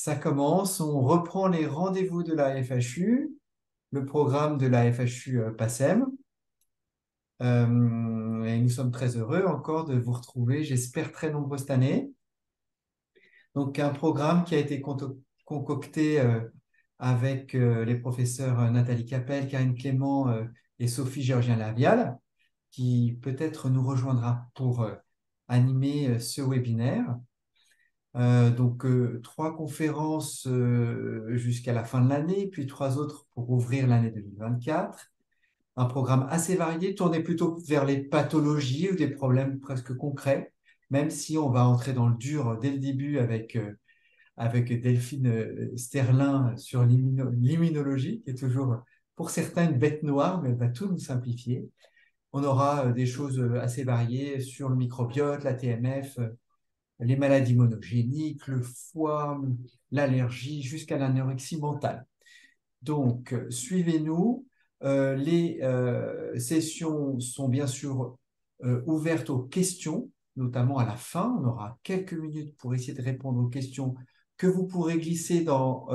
Ça commence, on reprend les rendez-vous de la FHU, le programme de la FHU PACEM. Et nous sommes très heureux encore de vous retrouver, j'espère très nombreux cette année. Donc, un programme qui a été concocté avec les professeurs Nathalie Capel, Karine Clément et Sophie Géorgien-Lavial, qui peut-être nous rejoindra pour animer ce webinaire. Donc, trois conférences jusqu'à la fin de l'année, puis trois autres pour ouvrir l'année 2024. Un programme assez varié, tourné plutôt vers les pathologies ou des problèmes presque concrets, même si on va entrer dans le dur dès le début avec Delphine Sterlin sur l'immunologie, qui est toujours pour certains une bête noire, mais elle va tout nous simplifier. On aura des choses assez variées sur le microbiote, la TMF, les maladies monogéniques, le foie, l'allergie, jusqu'à l'anorexie mentale. Donc, suivez-nous. Les sessions sont bien sûr ouvertes aux questions, notamment à la fin. On aura quelques minutes pour essayer de répondre aux questions que vous pourrez glisser dans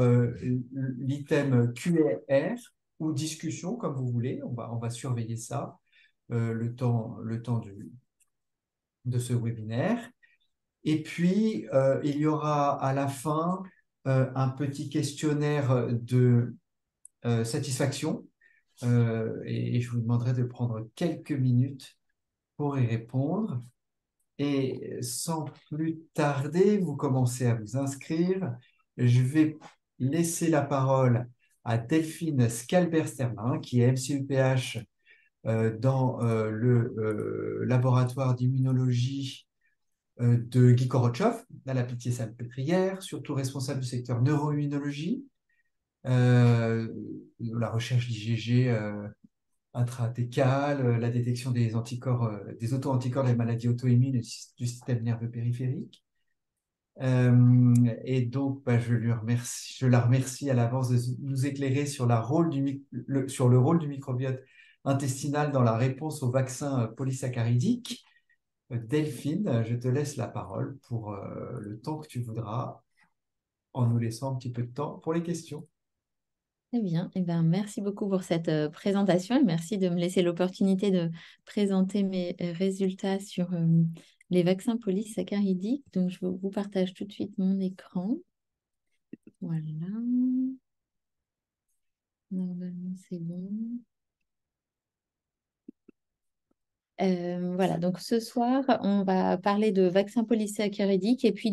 l'item Q&R ou discussion, comme vous voulez. On va surveiller ça le temps de ce webinaire. Et puis, il y aura à la fin un petit questionnaire de satisfaction. Et je vous demanderai de prendre quelques minutes pour y répondre. Et sans plus tarder, vous commencez à vous inscrire. Je vais laisser la parole à Delphine Scalber-Sterlin, qui est MCUPH dans le laboratoire d'immunologie de Guy Korotchov, à la Pitié-Salpêtrière, surtout responsable du secteur neuroimmunologie, la recherche d'IgG intra-athécale, la détection des anticorps, des auto-anticorps des maladies auto-immunes du système nerveux périphérique. Et donc, je la remercie à l'avance de nous éclairer sur, sur le rôle du microbiote intestinal dans la réponse aux vaccins polysaccharidiques. Delphine, je te laisse la parole pour le temps que tu voudras, en nous laissant un petit peu de temps pour les questions. Très bien. Eh ben, merci beaucoup pour cette présentation et merci de me laisser l'opportunité de présenter mes résultats sur les vaccins polysaccharidiques. Donc, je vous partage tout de suite mon écran. Voilà. Normalement, c'est bon. Voilà, donc ce soir, on va parler de vaccins polysaccharidiques et puis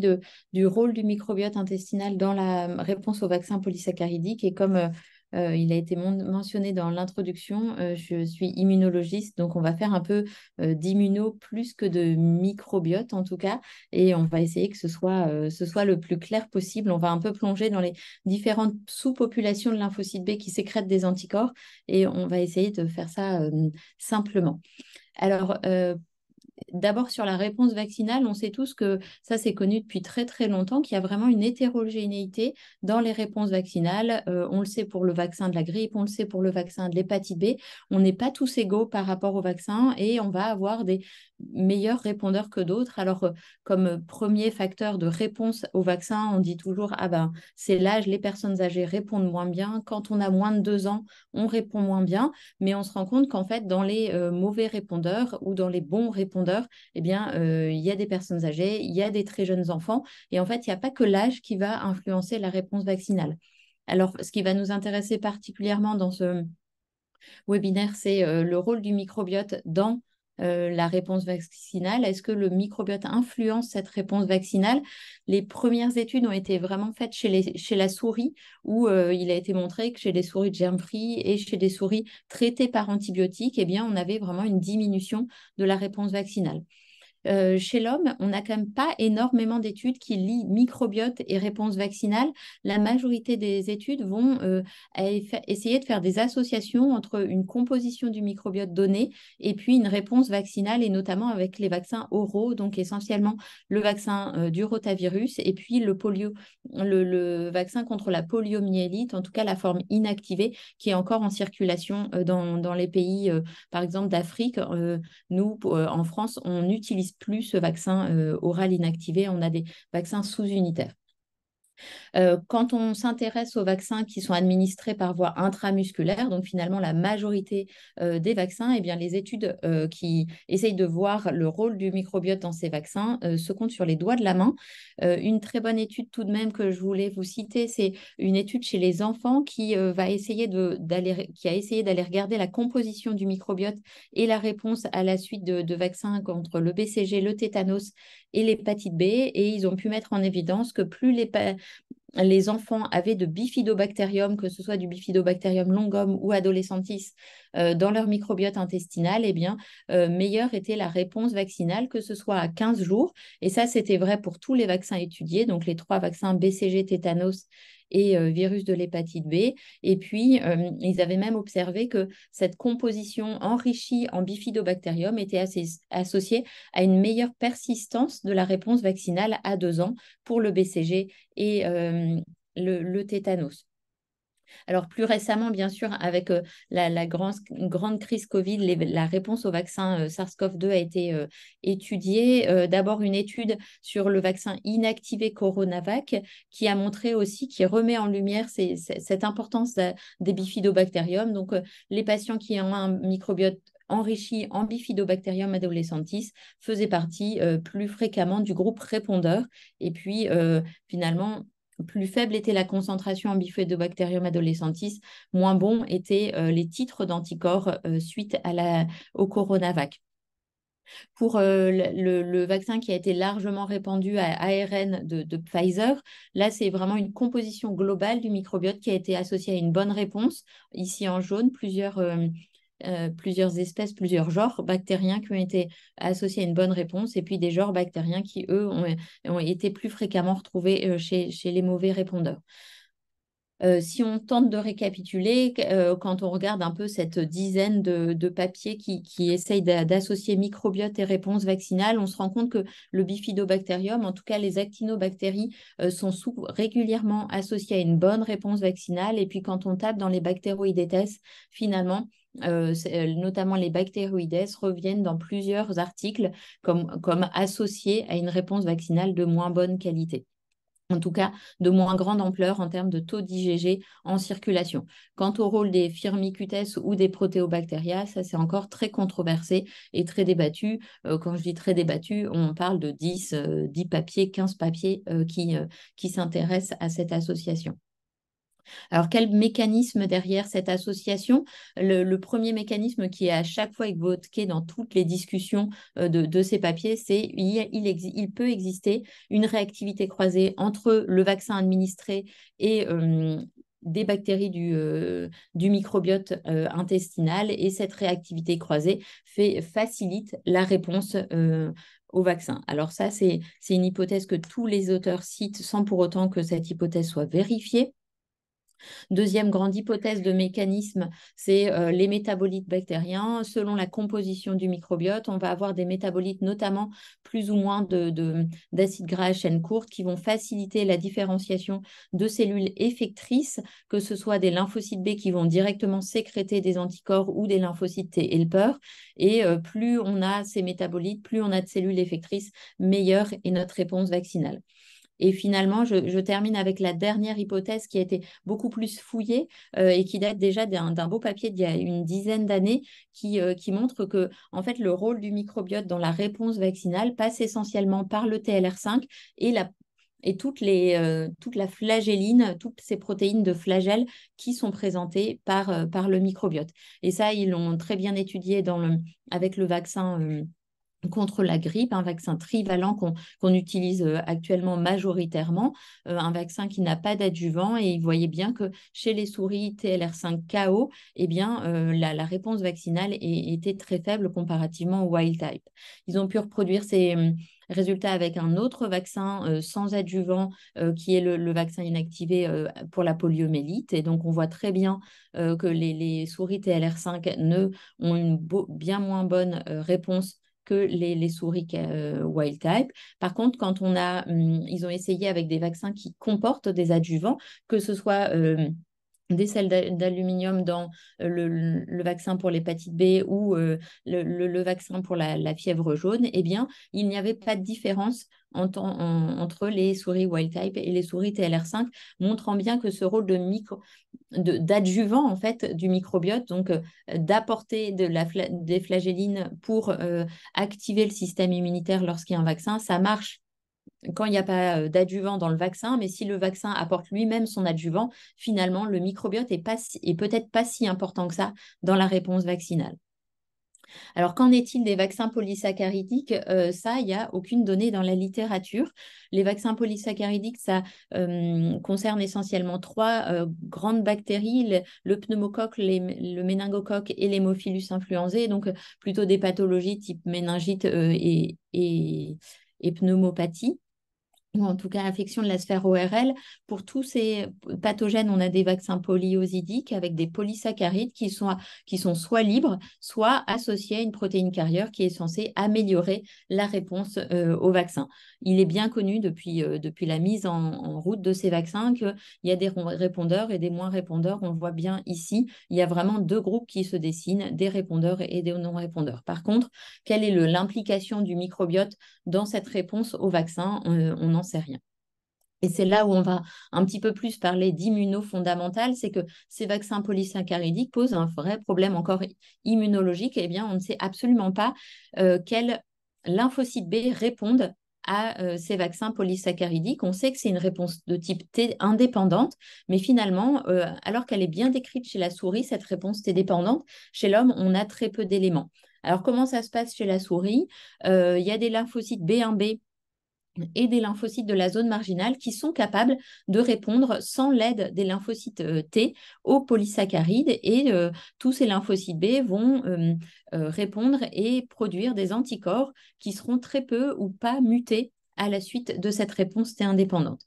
du rôle du microbiote intestinal dans la réponse aux vaccins polysaccharidiques. Et comme il a été mentionné dans l'introduction, je suis immunologiste, donc on va faire un peu d'immuno plus que de microbiote en tout cas, et on va essayer que ce soit le plus clair possible. On va un peu plonger dans les différentes sous-populations de lymphocytes B qui sécrètent des anticorps, et on va essayer de faire ça simplement. Alors, d'abord, sur la réponse vaccinale, on sait tous que ça, c'est connu depuis très très longtemps, qu'il y a vraiment une hétérogénéité dans les réponses vaccinales. On le sait pour le vaccin de la grippe, on le sait pour le vaccin de l'hépatite B. On n'est pas tous égaux par rapport au vaccin et on va avoir des meilleurs répondeurs que d'autres. Alors, comme premier facteur de réponse au vaccin, on dit toujours, ah ben, c'est l'âge, les personnes âgées répondent moins bien. Quand on a moins de 2 ans, on répond moins bien. Mais on se rend compte qu'en fait, dans les mauvais répondeurs ou dans les bons répondeurs, eh bien, il y a des personnes âgées, il y a des très jeunes enfants. Et en fait, il n'y a pas que l'âge qui va influencer la réponse vaccinale. Alors, ce qui va nous intéresser particulièrement dans ce webinaire, c'est le rôle du microbiote dans la réponse vaccinale. Est-ce que le microbiote influence cette réponse vaccinale? Les premières études ont été vraiment faites chez la souris, où il a été montré que chez les souris de germe-free et chez des souris traitées par antibiotiques, eh bien, on avait vraiment une diminution de la réponse vaccinale. Chez l'homme, on n'a quand même pas énormément d'études qui lient microbiote et réponse vaccinale. La majorité des études vont essayer de faire des associations entre une composition du microbiote donné et puis une réponse vaccinale, et notamment avec les vaccins oraux, donc essentiellement le vaccin du rotavirus et puis le vaccin contre la poliomyélite, en tout cas la forme inactivée qui est encore en circulation dans les pays, par exemple, d'Afrique. Nous, en France, on n'utilise plus ce vaccin oral inactivé, on a des vaccins sous-unitaires. Quand on s'intéresse aux vaccins qui sont administrés par voie intramusculaire, donc finalement la majorité des vaccins, eh bien, les études qui essayent de voir le rôle du microbiote dans ces vaccins se comptent sur les doigts de la main. Une très bonne étude tout de même que je voulais vous citer, c'est une étude chez les enfants qui a essayé d'aller regarder la composition du microbiote et la réponse à la suite de vaccins contre le BCG, le tétanos et l'hépatite B. Et ils ont pu mettre en évidence que plus les enfants avaient de bifidobacterium, que ce soit du bifidobacterium longum ou adolescentis, dans leur microbiote intestinal, eh bien, meilleure était la réponse vaccinale, que ce soit à 15 jours. Et ça, c'était vrai pour tous les vaccins étudiés, donc les 3 vaccins BCG, tétanos et virus de l'hépatite B. Et puis, ils avaient même observé que cette composition enrichie en bifidobacterium était associée à une meilleure persistance de la réponse vaccinale à 2 ans pour le BCG et le tétanos. Alors plus récemment, bien sûr, avec la grande crise Covid, la réponse au vaccin SARS-CoV-2 a été étudiée. D'abord une étude sur le vaccin inactivé Coronavac qui a montré aussi, qui remet en lumière cette importance des bifidobacteriums. Donc les patients qui ont un microbiote enrichi en Bifidobacterium adolescentis faisaient partie plus fréquemment du groupe répondeur. Et puis finalement, plus faible était la concentration en Bifidobacterium adolescentis, moins bon étaient les titres d'anticorps suite au Coronavac. Pour le vaccin qui a été largement répandu à ARN de Pfizer, là, c'est vraiment une composition globale du microbiote qui a été associée à une bonne réponse. Ici en jaune, plusieurs espèces, plusieurs genres bactériens qui ont été associés à une bonne réponse, et puis des genres bactériens qui, eux, ont été plus fréquemment retrouvés chez les mauvais répondeurs. Si on tente de récapituler, quand on regarde un peu cette dizaine de papiers qui essayent d'associer microbiote et réponse vaccinale, on se rend compte que le bifidobacterium, en tout cas les actinobactéries, sont régulièrement associées à une bonne réponse vaccinale. Et puis quand on tape dans les bactéroïdetes, finalement, notamment les bactéroïdes, reviennent dans plusieurs articles comme associés à une réponse vaccinale de moins bonne qualité, en tout cas de moins grande ampleur en termes de taux d'IgG en circulation. Quant au rôle des Firmicutes ou des Proteobacteria, ça c'est encore très controversé et très débattu. Quand je dis très débattu, on parle de 10 papiers, 15 papiers qui s'intéressent à cette association. Alors, quel mécanisme derrière cette association? Le premier mécanisme qui est à chaque fois évoqué dans toutes les discussions de ces papiers, c'est il peut exister une réactivité croisée entre le vaccin administré et des bactéries du microbiote intestinal, et cette réactivité croisée facilite la réponse au vaccin. Alors ça, c'est une hypothèse que tous les auteurs citent sans pour autant que cette hypothèse soit vérifiée. Deuxième grande hypothèse de mécanisme, c'est les métabolites bactériens. Selon la composition du microbiote, on va avoir des métabolites, notamment plus ou moins d'acides gras à chaîne courte, qui vont faciliter la différenciation de cellules effectrices, que ce soit des lymphocytes B qui vont directement sécréter des anticorps ou des lymphocytes T helper. Et plus on a ces métabolites, plus on a de cellules effectrices, meilleure est notre réponse vaccinale. Et finalement, je termine avec la dernière hypothèse qui a été beaucoup plus fouillée et qui date déjà d'un beau papier d'il y a une dizaine d'années qui montre que en fait, le rôle du microbiote dans la réponse vaccinale passe essentiellement par le TLR5 et toute la flagelline, toutes ces protéines de flagelle qui sont présentées par le microbiote. Et ça, ils l'ont très bien étudié avec le vaccin contre la grippe, un vaccin trivalent qu'on utilise actuellement majoritairement, un vaccin qui n'a pas d'adjuvant, et ils voyaient bien que chez les souris TLR5-KO, eh bien, la réponse vaccinale était très faible comparativement au wild type. Ils ont pu reproduire ces résultats avec un autre vaccin sans adjuvant qui est le vaccin inactivé pour la poliomyélite, et donc on voit très bien que les souris TLR5 ont une bien moins bonne réponse que les souris wild type. Par contre, ils ont essayé avec des vaccins qui comportent des adjuvants, que ce soit des sels d'aluminium dans le vaccin pour l'hépatite B ou le vaccin pour la fièvre jaune, eh bien, il n'y avait pas de différence entre les souris wild type et les souris TLR5, montrant bien que ce rôle d'adjuvant en fait du microbiote, donc d'apporter des flagellines pour activer le système immunitaire lorsqu'il y a un vaccin, ça marche quand il n'y a pas d'adjuvant dans le vaccin, mais si le vaccin apporte lui-même son adjuvant, finalement, le microbiote est peut-être pas si important que ça dans la réponse vaccinale. Alors, qu'en est-il des vaccins polysaccharidiques? Ça, il n'y a aucune donnée dans la littérature. Les vaccins polysaccharidiques, ça concerne essentiellement trois grandes bactéries, le pneumocoque, le méningocoque et l'hémophilus influenzae, donc plutôt des pathologies type méningite et pneumopathie, ou en tout cas infection de la sphère ORL. Pour tous ces pathogènes, on a des vaccins polyosidiques avec des polysaccharides qui sont soit libres, soit associés à une protéine carrière qui est censée améliorer la réponse au vaccin. Il est bien connu depuis la mise en route de ces vaccins qu'il y a des répondeurs et des moins répondeurs. On le voit bien ici, il y a vraiment deux groupes qui se dessinent, des répondeurs et des non-répondeurs. Par contre, quelle est l'implication du microbiote dans cette réponse au vaccin? On n'en sait rien. Et c'est là où on va un petit peu plus parler d'immunofondamental, c'est que ces vaccins polysaccharidiques posent un vrai problème encore immunologique. Eh bien, on ne sait absolument pas quels lymphocytes B répondent à ces vaccins polysaccharidiques. On sait que c'est une réponse de type T indépendante, mais finalement, alors qu'elle est bien décrite chez la souris, cette réponse T dépendante, chez l'homme, on a très peu d'éléments. Alors, comment ça se passe chez la souris? Il y a des lymphocytes B1B et des lymphocytes de la zone marginale qui sont capables de répondre sans l'aide des lymphocytes T aux polysaccharides, et tous ces lymphocytes B vont répondre et produire des anticorps qui seront très peu ou pas mutés à la suite de cette réponse T indépendante.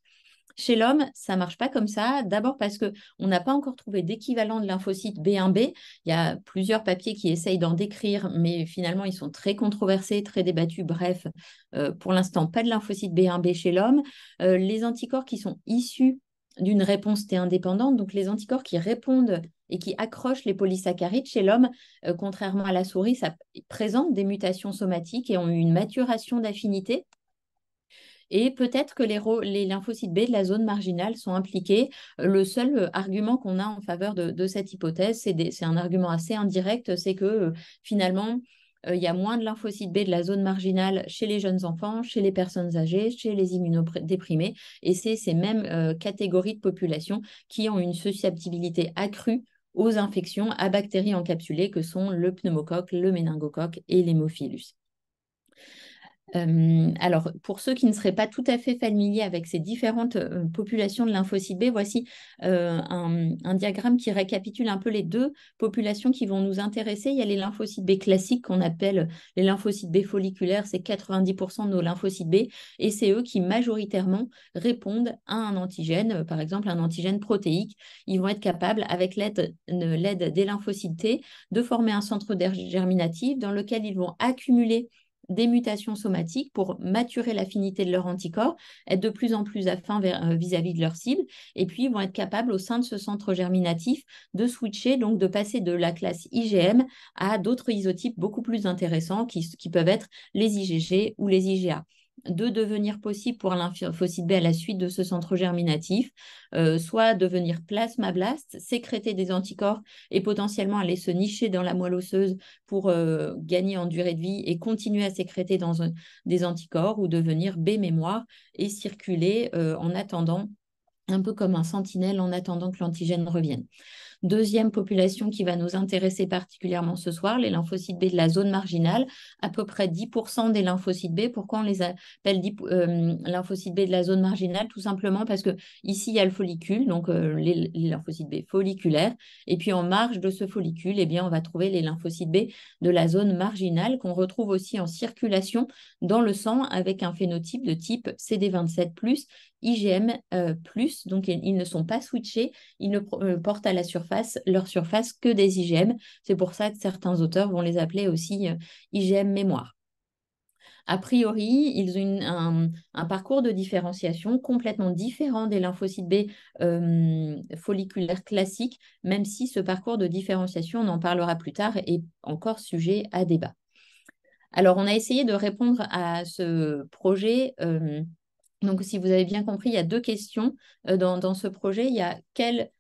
Chez l'homme, ça ne marche pas comme ça. D'abord parce qu'on n'a pas encore trouvé d'équivalent de lymphocyte B1B. Il y a plusieurs papiers qui essayent d'en décrire, mais finalement, ils sont très controversés, très débattus. Bref, pour l'instant, pas de lymphocyte B1B chez l'homme. Les anticorps qui sont issus d'une réponse T indépendante, donc les anticorps qui répondent et qui accrochent les polysaccharides chez l'homme, contrairement à la souris, ça présente des mutations somatiques et ont eu une maturation d'affinité. Et peut-être que les lymphocytes B de la zone marginale sont impliqués. Le seul argument qu'on a en faveur de cette hypothèse, c'est un argument assez indirect, c'est que finalement, il y a moins de lymphocytes B de la zone marginale chez les jeunes enfants, chez les personnes âgées, chez les immunodéprimés. Et c'est ces mêmes catégories de population qui ont une susceptibilité accrue aux infections à bactéries encapsulées que sont le pneumocoque, le méningocoque et l'hémophilus. Alors, pour ceux qui ne seraient pas tout à fait familiers avec ces différentes populations de lymphocytes B, voici un diagramme qui récapitule un peu les deux populations qui vont nous intéresser. Il y a les lymphocytes B classiques qu'on appelle les lymphocytes B folliculaires, c'est 90% de nos lymphocytes B, et c'est eux qui majoritairement répondent à un antigène, par exemple un antigène protéique. Ils vont être capables, avec l'aide des lymphocytes T, de former un centre germinatif dans lequel ils vont accumuler des mutations somatiques pour maturer l'affinité de leur anticorps, être de plus en plus affins vis-à-vis de leur cible, et puis ils vont être capables au sein de ce centre germinatif de switcher, donc de passer de la classe IgM à d'autres isotypes beaucoup plus intéressants qui peuvent être les IgG ou les IgA. De devenir possible pour un lymphocyte B à la suite de ce centre germinatif, soit devenir plasmablast, sécréter des anticorps et potentiellement aller se nicher dans la moelle osseuse pour gagner en durée de vie et continuer à sécréter des anticorps, ou devenir B-mémoire et circuler en attendant, un peu comme un sentinelle en attendant que l'antigène revienne. Deuxième population qui va nous intéresser particulièrement ce soir, les lymphocytes B de la zone marginale, à peu près 10% des lymphocytes B. Pourquoi on les appelle lymphocytes B de la zone marginale? Tout simplement parce que ici il y a le follicule, donc les lymphocytes B folliculaires, et puis en marge de ce follicule, eh bien, on va trouver les lymphocytes B de la zone marginale qu'on retrouve aussi en circulation dans le sang avec un phénotype de type CD27+, IgM+, donc ils ne sont pas switchés, ils ne portent à leur surface que des IgM. C'est pour ça que certains auteurs vont les appeler aussi IgM mémoire. A priori, ils ont un parcours de différenciation complètement différent des lymphocytes B folliculaires classiques, même si ce parcours de différenciation, on en parlera plus tard, est encore sujet à débat. Alors, on a essayé de répondre à ce projet. Donc, si vous avez bien compris, il y a deux questions dans ce projet. Il y a quelle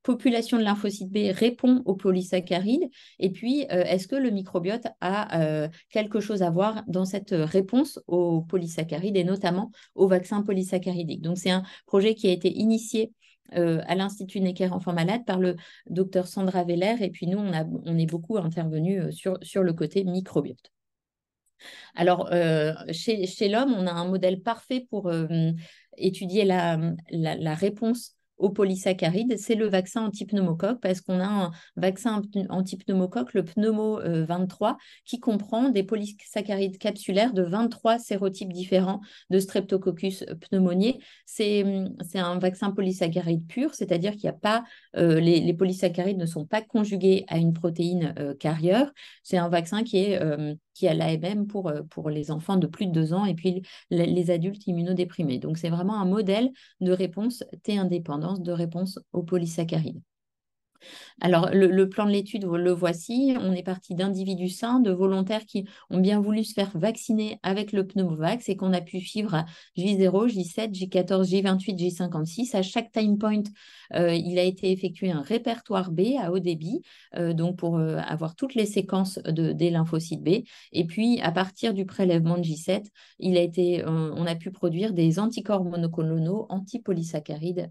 population de lymphocytes B répond aux polysaccharides et puis est-ce que le microbiote a quelque chose à voir dans cette réponse aux polysaccharides et notamment aux vaccins polysaccharidiques. Donc, c'est un projet qui a été initié à l'Institut Necker Enfants Malades par le docteur Sandra Veller et puis nous, on est beaucoup intervenu sur le côté microbiote. Alors, chez l'homme, on a un modèle parfait pour étudier la réponse aux polysaccharides, c'est le vaccin anti-pneumocoque parce qu'on a un vaccin anti-pneumocoque, le pneumo 23, qui comprend des polysaccharides capsulaires de 23 sérotypes différents de Streptococcus pneumoniae. C'est un vaccin polysaccharide pur, c'est-à-dire qu'il n'y a pas, les polysaccharides ne sont pas conjugués à une protéine carrière. C'est un vaccin qui a l'AMM pour les enfants de plus de 2 ans et puis les adultes immunodéprimés. Donc, c'est vraiment un modèle de réponse T-indépendance, de réponse aux polysaccharides. Alors, le plan de l'étude, le voici. On est parti d'individus sains, de volontaires qui ont bien voulu se faire vacciner avec le pneumovax et qu'on a pu suivre à J0, J7, J14, J28, J56. À chaque time point, il a été effectué un répertoire B à haut débit, donc pour avoir toutes les séquences des lymphocytes B. Et puis, à partir du prélèvement de J7, on a pu produire des anticorps monoclonaux antipolysaccharides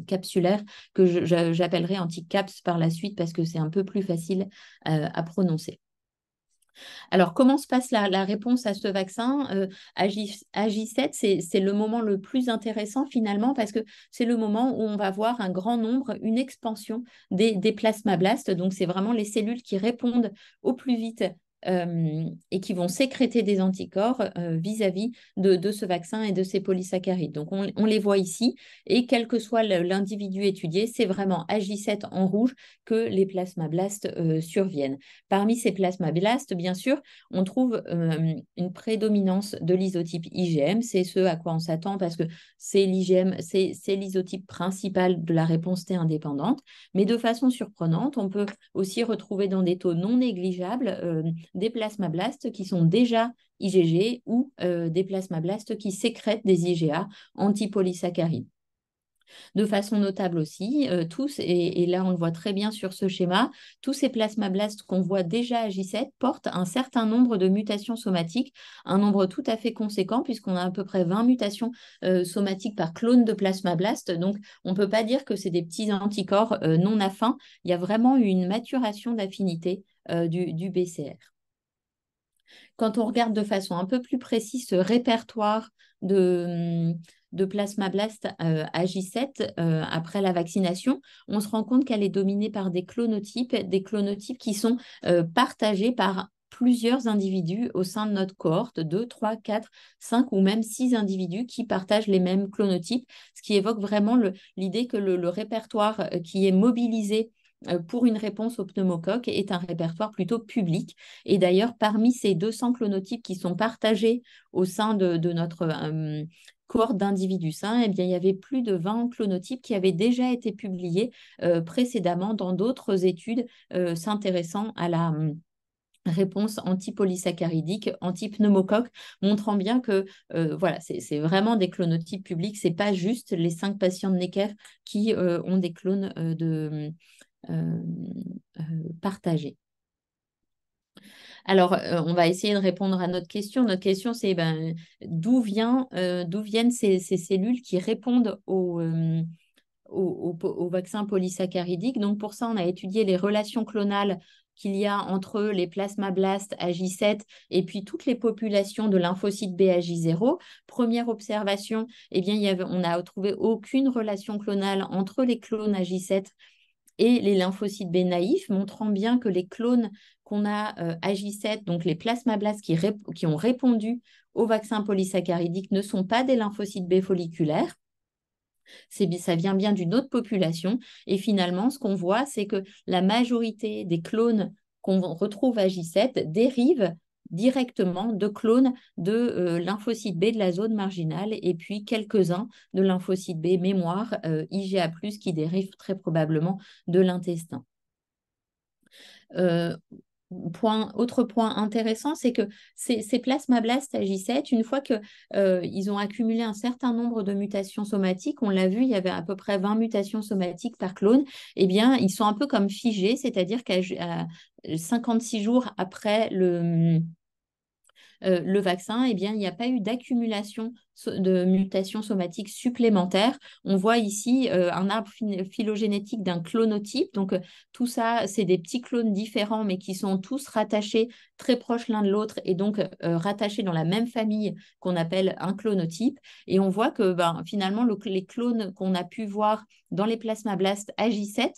capsulaires que j'appellerai anticaps par la suite parce que c'est un peu plus facile à prononcer. Alors, comment se passe la réponse à ce vaccin J7, c'est le moment le plus intéressant finalement parce que c'est le moment où on va voir un grand nombre, une expansion des plasmablastes. Donc, c'est vraiment les cellules qui répondent au plus vite et qui vont sécréter des anticorps vis-à-vis de ce vaccin et de ces polysaccharides. Donc, on les voit ici et quel que soit l'individu étudié, c'est vraiment à J7 en rouge que les plasmablastes surviennent. Parmi ces plasmablastes, bien sûr, on trouve une prédominance de l'isotype IgM. C'est ce à quoi on s'attend parce que c'est l'IgM, c'est l'isotype principal de la réponse T indépendante. Mais de façon surprenante, on peut aussi retrouver dans des taux non négligeables des plasmablastes qui sont déjà IgG ou des plasmablastes qui sécrètent des IgA antipolysaccharides. De façon notable aussi, tous, et là on le voit très bien sur ce schéma, tous ces plasmablastes qu'on voit déjà à J7 portent un certain nombre de mutations somatiques, un nombre tout à fait conséquent puisqu'on a à peu près 20 mutations somatiques par clone de plasmablast. Donc on ne peut pas dire que c'est des petits anticorps non affins, il y a vraiment une maturation d'affinité du BCR. Quand on regarde de façon un peu plus précise ce répertoire de plasmablastes à J7 après la vaccination, on se rend compte qu'elle est dominée par des clonotypes qui sont partagés par plusieurs individus au sein de notre cohorte, 2, 3, 4, 5 ou même 6 individus qui partagent les mêmes clonotypes, ce qui évoque vraiment l'idée que le répertoire qui est mobilisé pour une réponse au pneumocoque est un répertoire plutôt public. Et d'ailleurs, parmi ces 200 clonotypes qui sont partagés au sein de notre cohorte d'individus sains, eh bien, il y avait plus de 20 clonotypes qui avaient déjà été publiés précédemment dans d'autres études s'intéressant à la réponse antipolysaccharidique, anti-pneumocoque, montrant bien que voilà, c'est vraiment des clonotypes publics, ce n'est pas juste les 5 patients de Necker qui ont des clones partagés. Alors, on va essayer de répondre à notre question. Notre question, c'est d'où viennent ces cellules qui répondent au vaccin polysaccharidique. Donc, pour ça, on a étudié les relations clonales qu'il y a entre les plasmablastes à J7 et puis toutes les populations de lymphocytes B à J0. Première observation, eh bien, on n'a trouvé aucune relation clonale entre les clones à J7 et les lymphocytes B naïfs, montrant bien que les clones qu'on a à J7, donc les plasmablastes qui ont répondu au vaccin polysaccaridique, ne sont pas des lymphocytes B folliculaires. Ça vient bien d'une autre population. Et finalement, ce qu'on voit, c'est que la majorité des clones qu'on retrouve à J7 dérivent directement de clones de lymphocytes B de la zone marginale et puis quelques-uns de lymphocytes B mémoire IgA+, qui dérivent très probablement de l'intestin. Autre point intéressant, c'est que ces plasmablastes J7, une fois qu'ils ont accumulé un certain nombre de mutations somatiques, on l'a vu, il y avait à peu près 20 mutations somatiques par clone, eh bien, ils sont un peu comme figés, c'est-à-dire qu'à 56 jours après le vaccin, eh bien, il n'y a pas eu d'accumulation de mutations somatiques supplémentaires. On voit ici un arbre phylogénétique d'un clonotype. Donc, tout ça, c'est des petits clones différents, mais qui sont tous rattachés très proches l'un de l'autre et donc rattachés dans la même famille qu'on appelle un clonotype. Et on voit que finalement, les clones qu'on a pu voir dans les plasmablastes AJ7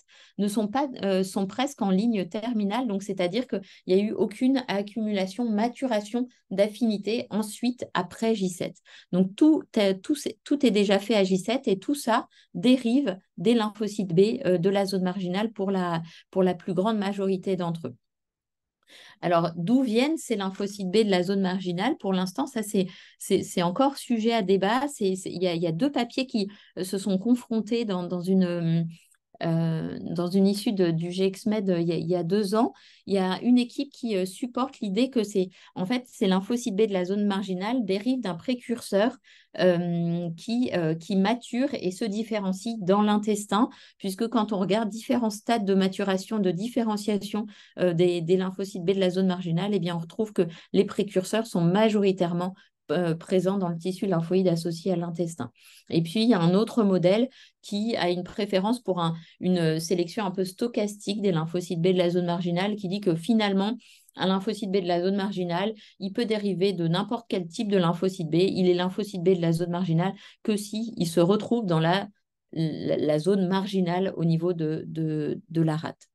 sont presque en ligne terminale. Donc, c'est-à-dire qu'il n'y a eu aucune accumulation, maturation d'affinité ensuite après J7. Donc, tout est déjà fait à J7 et tout ça dérive des lymphocytes B de la zone marginale pour la plus grande majorité d'entre eux. Alors, d'où viennent ces lymphocytes B de la zone marginale? Pour l'instant, ça, c'est encore sujet à débat. Il y a 2 papiers qui se sont confrontés dans une issue du GXMed il y a 2 ans. Il y a une équipe qui supporte l'idée que ces lymphocytes B de la zone marginale dérivent d'un précurseur qui mature et se différencie dans l'intestin, puisque quand on regarde différents stades de maturation, de différenciation des lymphocytes B de la zone marginale, eh bien, on retrouve que les précurseurs sont majoritairement présents dans le tissu lymphoïde associé à l'intestin. Et puis, il y a un autre modèle qui a une préférence pour une sélection un peu stochastique des lymphocytes B de la zone marginale, qui dit que finalement, un lymphocyte B de la zone marginale, il peut dériver de n'importe quel type de lymphocyte B. Il est lymphocyte B de la zone marginale que s'il se retrouve dans la zone marginale au niveau de la rate.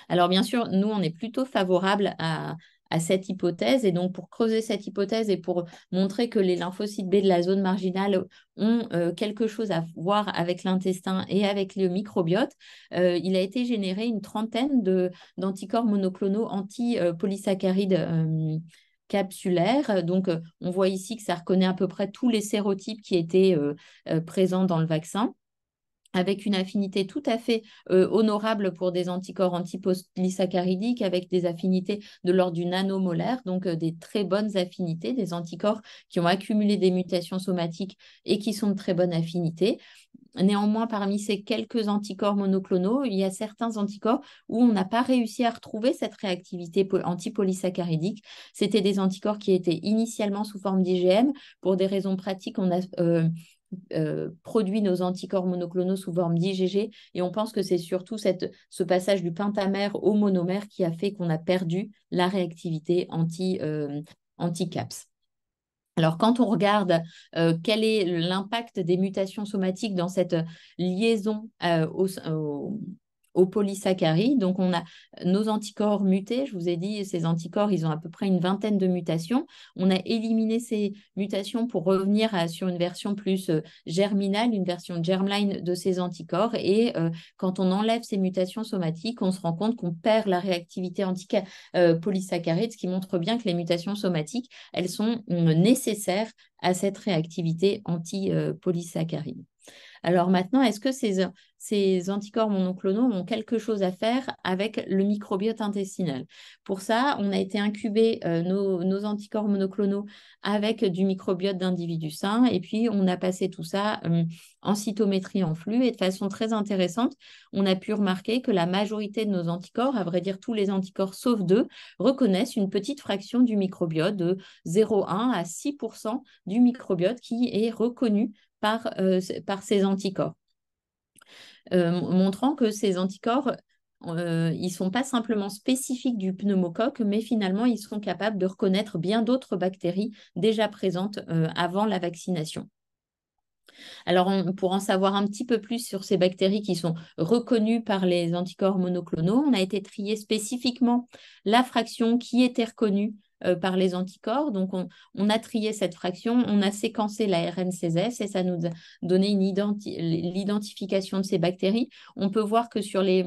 Alors, bien sûr, nous, on est plutôt favorable à cette hypothèse. Et donc, pour creuser cette hypothèse et pour montrer que les lymphocytes B de la zone marginale ont quelque chose à voir avec l'intestin et avec le microbiote, il a été généré une trentaine d'anticorps monoclonaux anti-polysaccharides capsulaires. Donc, on voit ici que ça reconnaît à peu près tous les sérotypes qui étaient présents dans le vaccin, avec une affinité tout à fait honorable pour des anticorps antipolysaccharidiques, avec des affinités de l'ordre du nanomolaire, donc des très bonnes affinités, des anticorps qui ont accumulé des mutations somatiques et qui sont de très bonne affinité. Néanmoins, parmi ces quelques anticorps monoclonaux, il y a certains anticorps où on n'a pas réussi à retrouver cette réactivité antipolysaccharidique. C'était des anticorps qui étaient initialement sous forme d'IgM. Pour des raisons pratiques, on a produit nos anticorps monoclonaux sous forme d'IgG et on pense que c'est surtout ce passage du pentamère au monomère qui a fait qu'on a perdu la réactivité anti-CAPS. Alors, quand on regarde quel est l'impact des mutations somatiques dans cette liaison aux polysaccharides, donc on a nos anticorps mutés, je vous ai dit, ces anticorps, ils ont à peu près une vingtaine de mutations. On a éliminé ces mutations pour revenir sur une version plus germinale, une version germline de ces anticorps. Et quand on enlève ces mutations somatiques, on se rend compte qu'on perd la réactivité anti-polysaccharide, ce qui montre bien que les mutations somatiques, elles sont nécessaires à cette réactivité anti-polysaccharide. Alors maintenant, est-ce que ces anticorps monoclonaux ont quelque chose à faire avec le microbiote intestinal? Pour ça, on a été incuber nos anticorps monoclonaux avec du microbiote d'individus sains et puis on a passé tout ça en cytométrie en flux et de façon très intéressante, on a pu remarquer que la majorité de nos anticorps, à vrai dire tous les anticorps sauf 2, reconnaissent une petite fraction du microbiote de 0,1 à 6% du microbiote qui est reconnu par ces anticorps, montrant que ces anticorps, ils ne sont pas simplement spécifiques du pneumocoque, mais finalement, ils sont capables de reconnaître bien d'autres bactéries déjà présentes avant la vaccination. Alors, pour en savoir un petit peu plus sur ces bactéries qui sont reconnues par les anticorps monoclonaux, on a été trier spécifiquement la fraction qui était reconnue par les anticorps. Donc, on a trié cette fraction, on a séquencé la RNCS et ça nous a donné l'identification de ces bactéries. On peut voir que sur les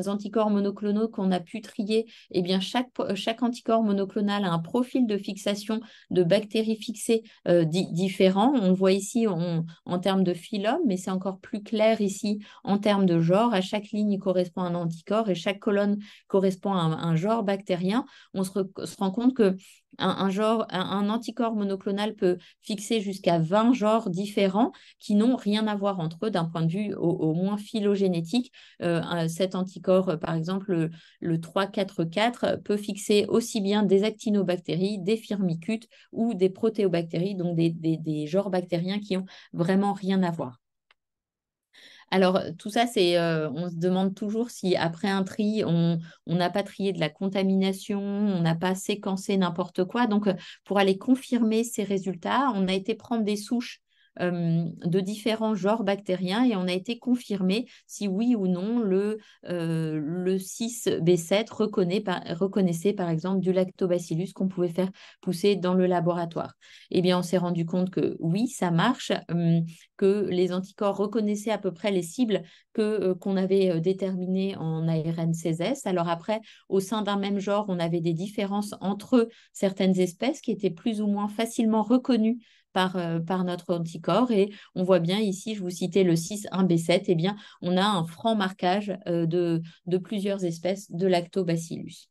anticorps monoclonaux qu'on a pu trier, eh bien chaque anticorps monoclonal a un profil de fixation de bactéries fixées différent. On le voit ici en termes de phylum, mais c'est encore plus clair ici en termes de genre. À chaque ligne, il correspond à un anticorps et chaque colonne correspond à un genre bactérien. On se rend compte que un anticorps monoclonal peut fixer jusqu'à 20 genres différents qui n'ont rien à voir entre eux d'un point de vue au moins phylogénétique. Cet anticorps, par exemple, le 344, peut fixer aussi bien des actinobactéries, des firmicutes ou des protéobactéries, donc des genres bactériens qui ont vraiment rien à voir. Alors, tout ça, on se demande toujours si après un tri, on n'a pas trié de la contamination, on n'a pas séquencé n'importe quoi. Donc, pour aller confirmer ces résultats, on a été prendre des souches de différents genres bactériens et on a été confirmé si oui ou non le 6B7 reconnaissait par exemple du lactobacillus qu'on pouvait faire pousser dans le laboratoire. Eh bien, on s'est rendu compte que oui, ça marche, que les anticorps reconnaissaient à peu près les cibles qu'on avait déterminées en ARN-16S. Alors après, au sein d'un même genre, on avait des différences entre certaines espèces qui étaient plus ou moins facilement reconnues par notre anticorps. Et on voit bien ici, je vous citais le 6-1B7, eh bien, on a un franc marquage de plusieurs espèces de lactobacillus.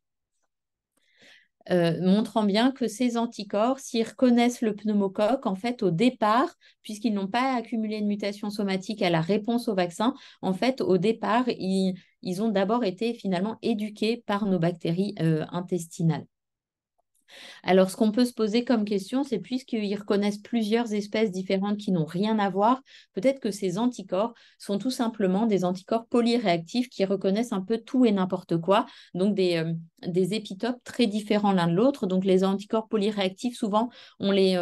Montrant bien que ces anticorps, s'ils reconnaissent le pneumocoque, en fait, au départ, puisqu'ils n'ont pas accumulé de mutation somatique à la réponse au vaccin, en fait, au départ, ils ont d'abord été finalement éduqués par nos bactéries intestinales. Alors, ce qu'on peut se poser comme question, c'est puisqu'ils reconnaissent plusieurs espèces différentes qui n'ont rien à voir, peut-être que ces anticorps sont tout simplement des anticorps polyréactifs qui reconnaissent un peu tout et n'importe quoi, donc des épitopes très différents l'un de l'autre. Donc, les anticorps polyréactifs, souvent, on les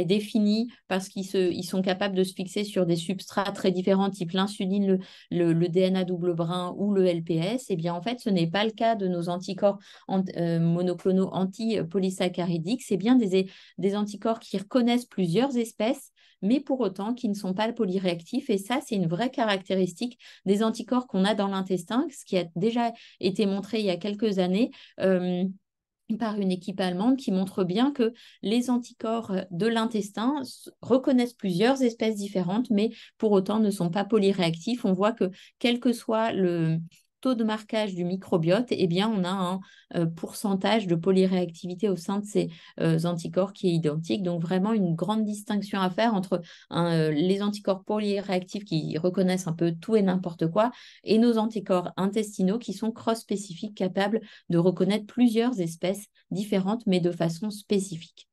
définit parce ils sont capables de se fixer sur des substrats très différents, type l'insuline, le DNA double brin ou le LPS. Eh bien, en fait, ce n'est pas le cas de nos anticorps monoclonaux antipolysaccharidiques. C'est bien des anticorps qui reconnaissent plusieurs espèces, mais pour autant qui ne sont pas polyréactifs. Et ça, c'est une vraie caractéristique des anticorps qu'on a dans l'intestin, ce qui a déjà été montré il y a quelques années. Par une équipe allemande qui montre bien que les anticorps de l'intestin reconnaissent plusieurs espèces différentes, mais pour autant ne sont pas polyréactifs. On voit que quel que soit le taux de marquage du microbiote, eh bien, on a un pourcentage de polyréactivité au sein de ces anticorps qui est identique. Donc, vraiment une grande distinction à faire entre les anticorps polyréactifs qui reconnaissent un peu tout et n'importe quoi et nos anticorps intestinaux qui sont cross-spécifiques, capables de reconnaître plusieurs espèces différentes, mais de façon spécifique.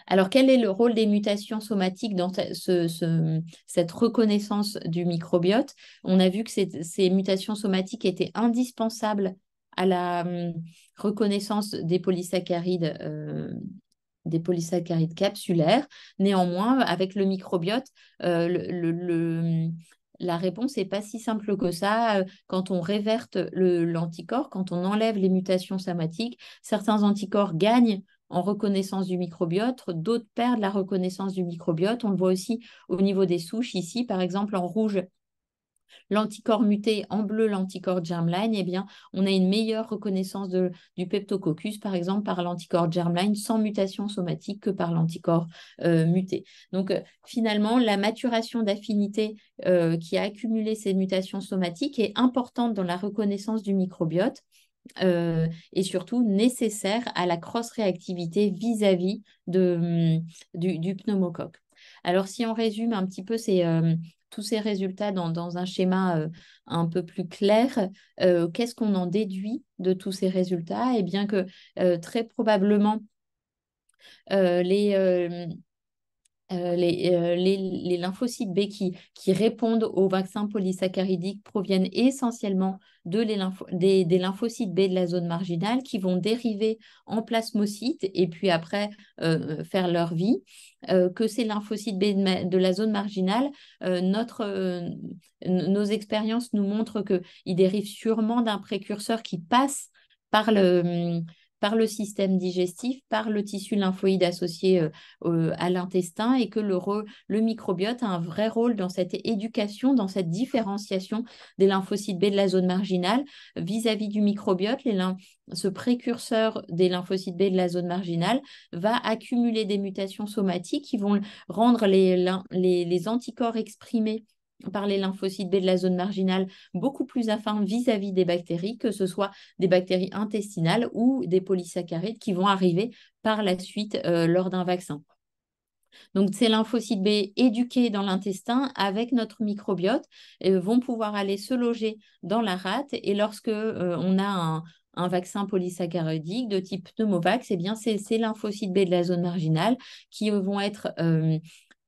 Alors, quel est le rôle des mutations somatiques dans cette reconnaissance du microbiote? On a vu que ces mutations somatiques étaient indispensables à la reconnaissance des polysaccharides capsulaires. Néanmoins, avec le microbiote, la réponse n'est pas si simple que ça. Quand on réverte l'anticorps, quand on enlève les mutations somatiques, certains anticorps gagnent en reconnaissance du microbiote, d'autres perdent la reconnaissance du microbiote. On le voit aussi au niveau des souches ici, par exemple en rouge, l'anticorps muté, en bleu l'anticorps germline, eh bien, on a une meilleure reconnaissance du Peptococcus, par exemple, par l'anticorps germline sans mutation somatique que par l'anticorps muté. Donc, finalement, la maturation d'affinité qui a accumulé ces mutations somatiques est importante dans la reconnaissance du microbiote. Et surtout nécessaire à la cross-réactivité vis-à-vis du pneumocoque. Alors, si on résume un petit peu tous ces résultats dans un schéma un peu plus clair, qu'est-ce qu'on en déduit de tous ces résultats? Eh bien que très probablement, les lymphocytes B qui répondent aux vaccins polysaccharidiques proviennent essentiellement des lymphocytes B de la zone marginale qui vont dériver en plasmocytes et puis après faire leur vie. Que ces lymphocytes B de la zone marginale, nos expériences nous montrent qu'ils dérivent sûrement d'un précurseur qui passe par par le système digestif, par le tissu lymphoïde associé à l'intestin, et que le microbiote a un vrai rôle dans cette éducation, dans cette différenciation des lymphocytes B de la zone marginale vis-à-vis du microbiote. Ce précurseur des lymphocytes B de la zone marginale va accumuler des mutations somatiques qui vont rendre les anticorps exprimés par les lymphocytes B de la zone marginale beaucoup plus affins vis-à-vis des bactéries, que ce soit des bactéries intestinales ou des polysaccharides qui vont arriver par la suite lors d'un vaccin. Donc, ces lymphocytes B éduqués dans l'intestin avec notre microbiote vont pouvoir aller se loger dans la rate. Et lorsque on a un vaccin polysaccharidique de type pneumovax, eh bien, c'est ces lymphocytes B de la zone marginale qui vont être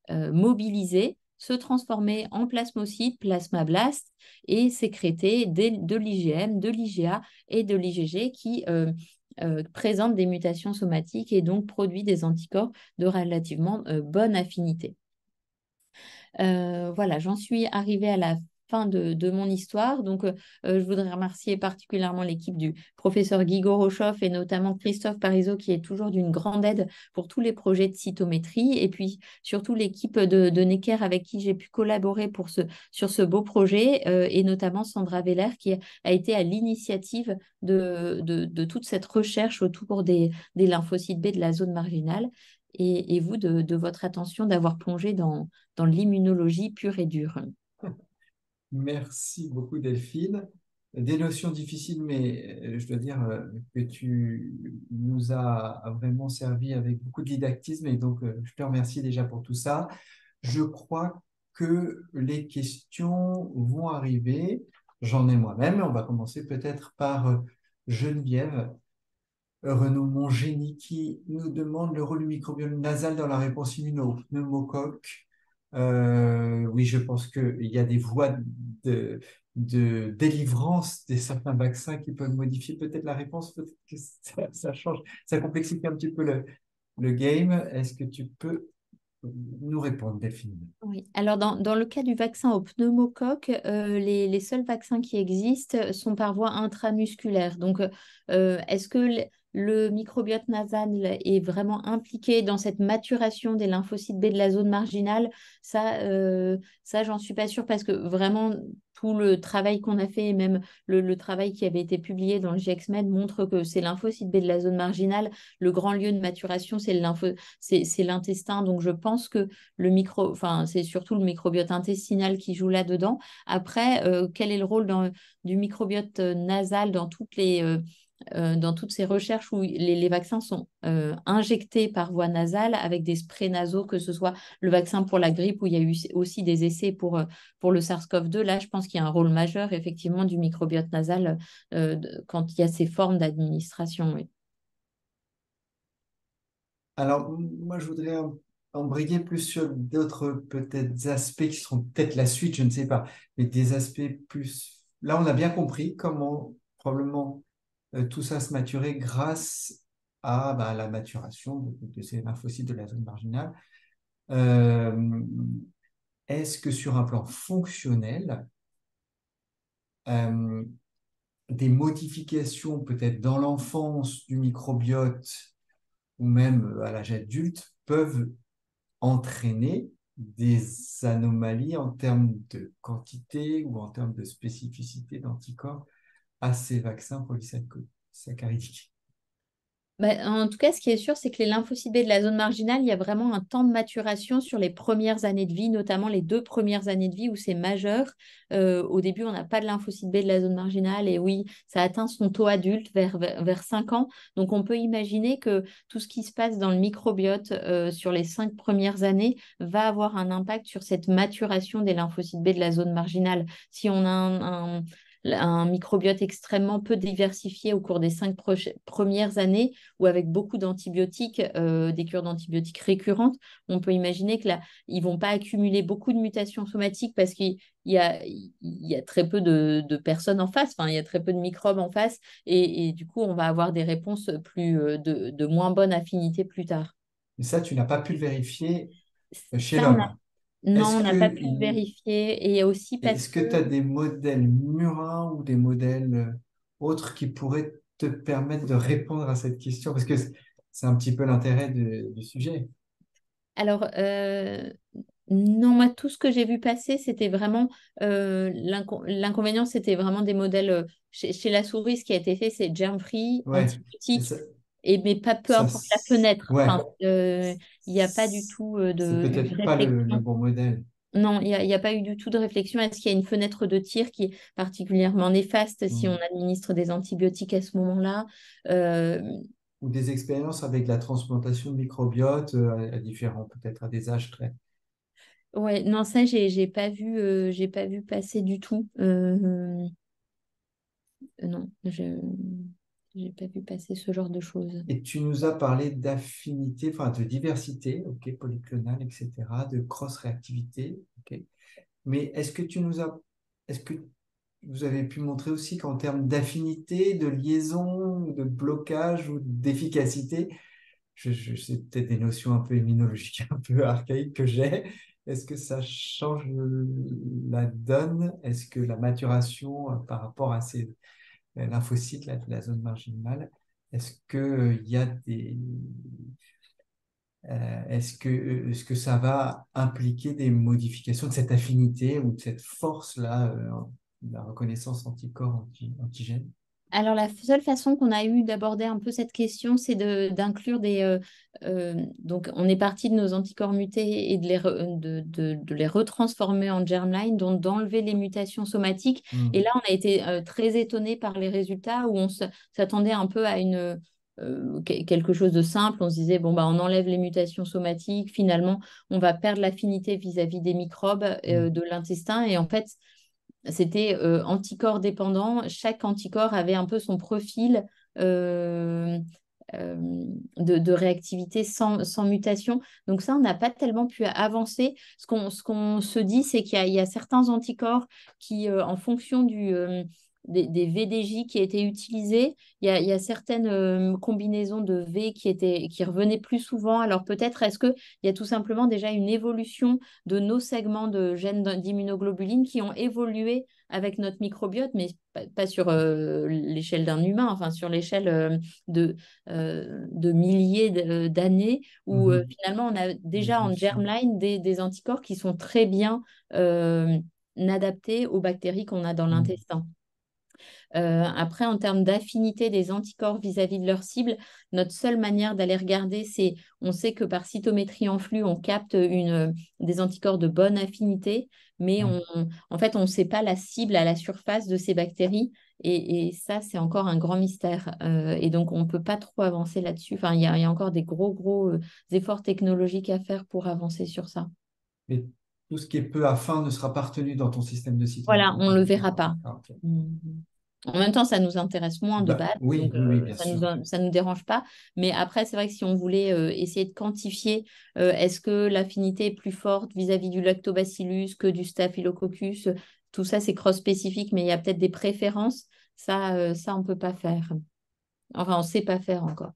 mobilisés, se transformer en plasmocytes, plasmablastes et sécréter de l'IgM, de l'IgA et de l'IgG qui présentent des mutations somatiques et donc produit des anticorps de relativement bonne affinité. Voilà, j'en suis arrivée à la fin de mon histoire. Donc, je voudrais remercier particulièrement l'équipe du professeur Guy Gorochoff et notamment Christophe Parisot, qui est toujours d'une grande aide pour tous les projets de cytométrie. Et puis, surtout l'équipe de Necker avec qui j'ai pu collaborer sur ce beau projet, et notamment Sandra Veller, qui a été à l'initiative de toute cette recherche autour des lymphocytes B de la zone marginale. Et vous, de votre attention, d'avoir plongé dans l'immunologie pure et dure. Merci beaucoup, Delphine. Des notions difficiles, mais je dois dire que tu nous as vraiment servi avec beaucoup de didactisme et donc je te remercie déjà pour tout ça. Je crois que les questions vont arriver. J'en ai moi-même. On va commencer peut-être par Geneviève Renaud-Mongénie qui nous demande le rôle du microbiome nasal dans la réponse immuno-pneumocoque. Oui, je pense qu'il y a des voies de délivrance des certains vaccins qui peuvent modifier peut-être la réponse, peut-être que ça change, ça complexifie un petit peu le game. Est-ce que tu peux nous répondre, Delphine? Oui. Alors, dans le cas du vaccin au pneumocoque, les seuls vaccins qui existent sont par voie intramusculaire. Donc, est-ce que le microbiote nasal est vraiment impliqué dans cette maturation des lymphocytes B de la zone marginale? Ça, j'en suis pas sûre parce que vraiment, tout le travail qu'on a fait, et même le travail qui avait été publié dans le GXMed montre que ces lymphocytes B de la zone marginale, le grand lieu de maturation, c'est l'intestin. Donc, je pense que c'est surtout le microbiote intestinal qui joue là-dedans. Après, quel est le rôle du microbiote nasal dans toutes ces recherches où les vaccins sont injectés par voie nasale avec des sprays nasaux, que ce soit le vaccin pour la grippe où il y a eu aussi des essais pour le SARS-CoV-2. Là, je pense qu'il y a un rôle majeur effectivement du microbiote nasal quand il y a ces formes d'administration. Oui. Alors, moi, je voudrais embrayer plus sur d'autres peut-être aspects qui seront peut-être la suite, je ne sais pas, mais des aspects plus... Là, on a bien compris comment probablement tout ça se maturait grâce à bah, la maturation de ces lymphocytes de la zone marginale. Euh, Est-ce que sur un plan fonctionnel, euh, des modifications peut-être dans l'enfance du microbiote ou même à l'âge adulte peuvent entraîner des anomalies en termes de quantité ou en termes de spécificité d'anticorps à ces vaccins polysaccharidiques? Bah, en tout cas, ce qui est sûr, c'est que les lymphocytes B de la zone marginale, il y a vraiment un temps de maturation sur les premières années de vie, notamment les 2 premières années de vie où c'est majeur. Au début, on n'a pas de lymphocytes B de la zone marginale et oui, ça atteint son taux adulte vers 5 ans. Donc, on peut imaginer que tout ce qui se passe dans le microbiote sur les 5 premières années va avoir un impact sur cette maturation des lymphocytes B de la zone marginale. Si on a un microbiote extrêmement peu diversifié au cours des 5 premières années, ou avec beaucoup d'antibiotiques, des cures d'antibiotiques récurrentes, on peut imaginer que là, ils vont pas accumuler beaucoup de mutations somatiques parce qu'il y a très peu de personnes en face, enfin, il y a très peu de microbes en face, et du coup, on va avoir des réponses de moins bonne affinité plus tard. Mais ça, tu n'as pas pu le vérifier chez Ça, l'homme. non, Est-ce on n'a pas que, pu le vérifier, et aussi parce est-ce que que tu as des modèles murins ou des modèles autres qui pourraient te permettre de répondre à cette question? Parce que c'est un petit peu l'intérêt du sujet. Alors, non, moi, tout ce que j'ai vu passer, c'était vraiment l'inconvénient, c'était vraiment des modèles chez la souris, ce qui a été fait, c'est germ-free, Ouais, et antibiotiques, et mais pas peu ça, importe la fenêtre. ouais, Enfin, il n'y a pas du tout c'est de peut-être pas le réflexion. bon modèle. Non, il y a pas eu du tout de réflexion. Est-ce qu'il y a une fenêtre de tir qui est particulièrement néfaste si on Mm. administre des antibiotiques à ce moment-là? Euh, Ou des expériences avec la transplantation de microbiote à différents, peut-être à des âges très. ouais, non, ça, j'ai pas vu passer du tout. Non, je n'ai pas vu passer ce genre de choses. Et tu nous as parlé d'affinité, enfin de diversité, ok, polyclonale, etc., de cross-réactivité, ok. Mais est-ce que vous avez pu montrer aussi qu'en termes d'affinité, de liaison, de blocage ou d'efficacité, c'est peut-être des notions un peu immunologiques, un peu archaïques que j'ai. Est-ce que ça change la donne? Est-ce que la maturation par rapport à ces lymphocytes, la zone marginale, est-ce que il y a des, est-ce que ça va impliquer des modifications de cette affinité ou de cette force-là, de la reconnaissance antigène? Alors, la seule façon qu'on a eu d'aborder un peu cette question, c'est d'inclure donc, on est parti de nos anticorps mutés et de les retransformer en germline, donc d'enlever les mutations somatiques. Et Hmm. là, on a été très étonné par les résultats où s'attendait un peu à quelque chose de simple. On se disait, bon, bah, on enlève les mutations somatiques. Finalement, on va perdre l'affinité vis-à-vis des microbes Hmm. de l'intestin. Et en fait, c'était anticorps dépendant. Chaque anticorps avait un peu son profil euh, euh, de réactivité sans mutation. Donc ça, on n'a pas tellement pu avancer. Ce qu'on se dit, c'est il y a certains anticorps qui, en fonction des VDJ qui étaient utilisés, il y a certaines combinaisons de V qui revenaient plus souvent. Alors peut-être est-ce qu'il y a tout simplement déjà une évolution de nos segments de gènes d'immunoglobuline qui ont évolué avec notre microbiote, mais pas sur l'échelle d'un humain, enfin sur l'échelle de milliers d'années, où Mhm. finalement on a déjà en D'évolution. germline des anticorps qui sont très bien euh, adaptés aux bactéries qu'on a dans Hmm. l'intestin. Après, en termes d'affinité des anticorps vis-à-vis de leur cible, notre seule manière d'aller regarder, c'est, on sait que par cytométrie en flux, on capte des anticorps de bonne affinité, mais Ouais. en fait, on ne sait pas la cible à la surface de ces bactéries. Et ça, c'est encore un grand mystère. Et donc, on ne peut pas trop avancer là-dessus. Enfin, il y a encore des gros efforts technologiques à faire pour avancer sur ça. Et tout ce qui est peu à fin ne sera pas retenu dans ton système de Voilà, cytométrie on par ne le exemple. verra D'accord, pas. d'accord, ok. Mhm. En même temps, ça nous intéresse moins de Bah, base, oui, donc oui, oui, bien sûr. ça nous dérange pas. Mais après, c'est vrai que si on voulait essayer de quantifier, est-ce que l'affinité est plus forte vis-à-vis du lactobacillus que du staphylococcus, tout ça, c'est cross-spécifique, mais il y a peut-être des préférences. Ça, on peut pas faire. Enfin, on sait pas faire encore.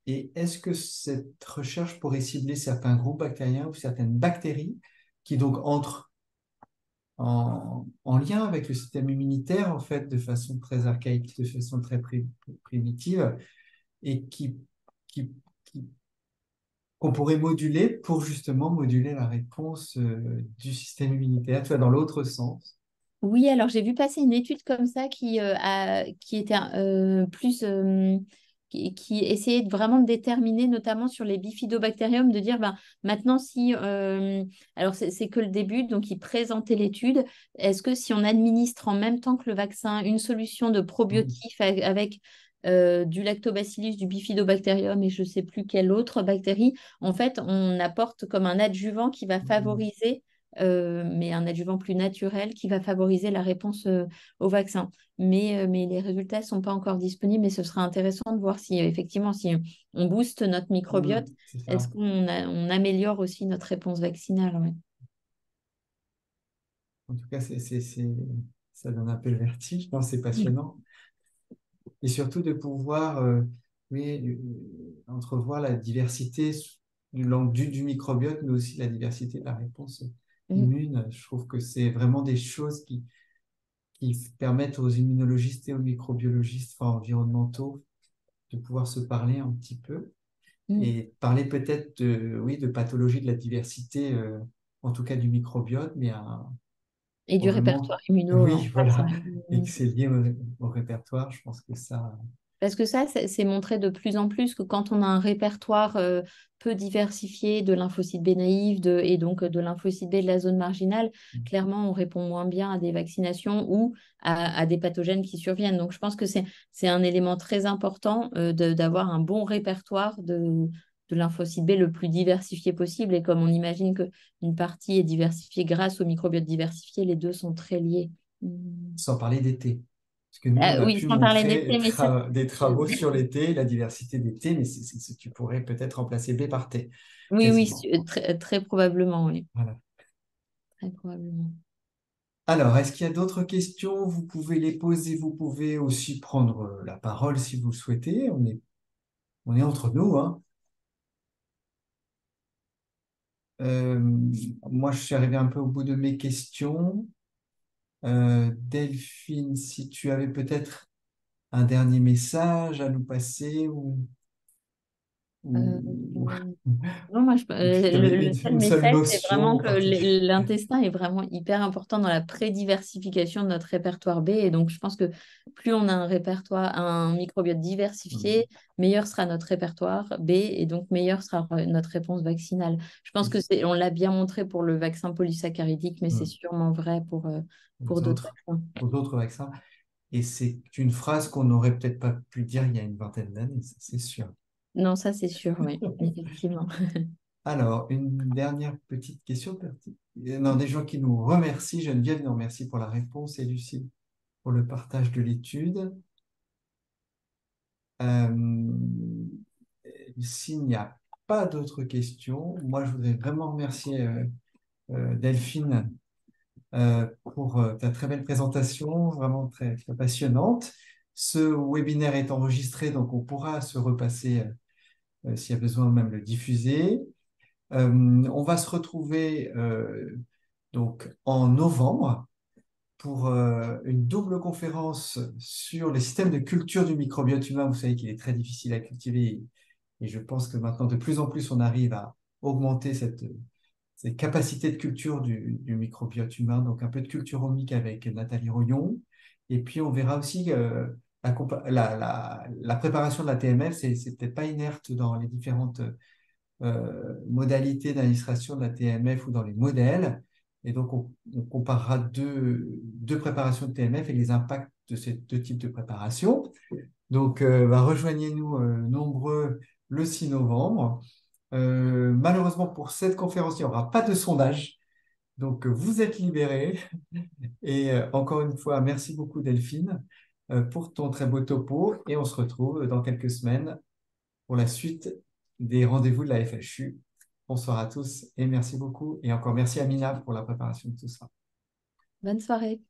Et est-ce que cette recherche pourrait cibler certains groupes bactériens ou certaines bactéries qui donc entrent en lien avec le système immunitaire, en fait, de façon très archaïque, de façon très primitive, et qui, qui- qu'on pourrait moduler pour justement moduler la réponse du système immunitaire, tu vois, dans l'autre sens. Oui, alors j'ai vu passer une étude comme ça qui était qui essayait vraiment de déterminer, notamment sur les bifidobactériums, de dire ben, maintenant si. Alors c'est que le début, donc ils présentaient l'étude. Est-ce que si on administre en même temps que le vaccin une solution de Mhm. probiotif avec du lactobacillus, du bifidobacterium et je ne sais plus quelle autre bactérie, en fait, on apporte comme un adjuvant qui va Mhm. favoriser mais un adjuvant plus naturel qui va favoriser la réponse au vaccin. Mais les résultats ne sont pas encore disponibles, mais ce sera intéressant de voir si effectivement, si on booste notre microbiote, C'est est-ce ça. on améliore aussi notre réponse vaccinale, ouais. En tout cas, ça donne un peu le vertige. Non, c'est passionnant. Et surtout de pouvoir oui, entrevoir la diversité du microbiote, mais aussi la diversité de la réponse Mm. immune. Je trouve que c'est vraiment des choses qui permettent aux immunologistes et aux microbiologistes, enfin, environnementaux, de pouvoir se parler un petit peu Mm. et parler peut-être de, oui, de pathologie de la diversité, en tout cas du microbiote, mais Et du répertoire probablement, immuno en oui, face, voilà, ouais. et Mm. que c'est lié au répertoire. Je pense que ça, Parce que ça, c'est montré de plus en plus que quand on a un répertoire peu diversifié de lymphocytes B naïfs et donc de lymphocytes B de la zone marginale, clairement, on répond moins bien à des vaccinations ou à des pathogènes qui surviennent. Donc, je pense que c'est un élément très important d'avoir un bon répertoire de lymphocytes B le plus diversifié possible. Et comme on imagine qu'une partie est diversifiée grâce au microbiote diversifié, les deux sont très liés. Mm. sans parler d'été. Parce que nous, on a Oui, pu sans parler montrer d'été, mais ça, des euh, travaux sur l'été, la diversité des T, mais tu pourrais peut-être remplacer B par T, oui, oui, quasiment. très, très probablement, oui. Voilà. Très probablement. Alors, est-ce qu'il y a d'autres questions? Vous pouvez les poser, vous pouvez aussi prendre la parole si vous le souhaitez. On est entre nous, hein. Euh, Moi, je suis arrivé un peu au bout de mes questions. Delphine, si tu avais peut-être un dernier message à nous passer Euh, ou, non, moi, ou si tu avais le seul une seule message, c'est vraiment notion en que particulier. l'intestin est vraiment hyper important dans la prédiversification de notre répertoire B. Et donc, je pense que plus on a un répertoire, un microbiote diversifié, meilleur sera notre répertoire B et donc meilleure sera notre réponse vaccinale. Je pense que on l'a bien montré pour le vaccin polysaccharidique, mais c'est sûrement vrai pour d'autres vaccins. Aux autres vaccins. Et c'est une phrase qu'on n'aurait peut-être pas pu dire il y a une vingtaine d'années, ça, c'est sûr. Non, ça, c'est sûr, oui, effectivement. Alors, une dernière petite question. Non, des gens qui nous remercient. Geneviève nous remercie pour la réponse et Lucille pour le partage de l'étude. Euh, S'il n'y a pas d'autres questions, moi, je voudrais vraiment remercier Delphine pour ta très belle présentation, vraiment très, très passionnante. Ce webinaire est enregistré, donc on pourra se repasser s'il y a besoin, même le diffuser. On va se retrouver donc en novembre pour une double conférence sur les systèmes de culture du microbiote humain. Vous savez qu'il est très difficile à cultiver et je pense que maintenant, de plus en plus, on arrive à augmenter cette capacité de culture du microbiote humain. Donc, un peu de culture omique avec Nathalie Royon. Et puis, on verra aussi la préparation de la TMF. C'est peut-être pas inerte dans les différentes modalités d'administration de la TMF ou dans les modèles. Et donc, on comparera deux préparations de TMF et les impacts de ces deux types de préparations. Donc, rejoignez-nous nombreux le 6 novembre. Malheureusement, pour cette conférence, il n'y aura pas de sondage. Donc, vous êtes libérés. Et encore une fois, merci beaucoup Delphine pour ton très beau topo. Et on se retrouve dans quelques semaines pour la suite des rendez-vous de la FHU. Bonsoir à tous et merci beaucoup. Et encore merci Amina pour la préparation de tout ça. Bonne soirée.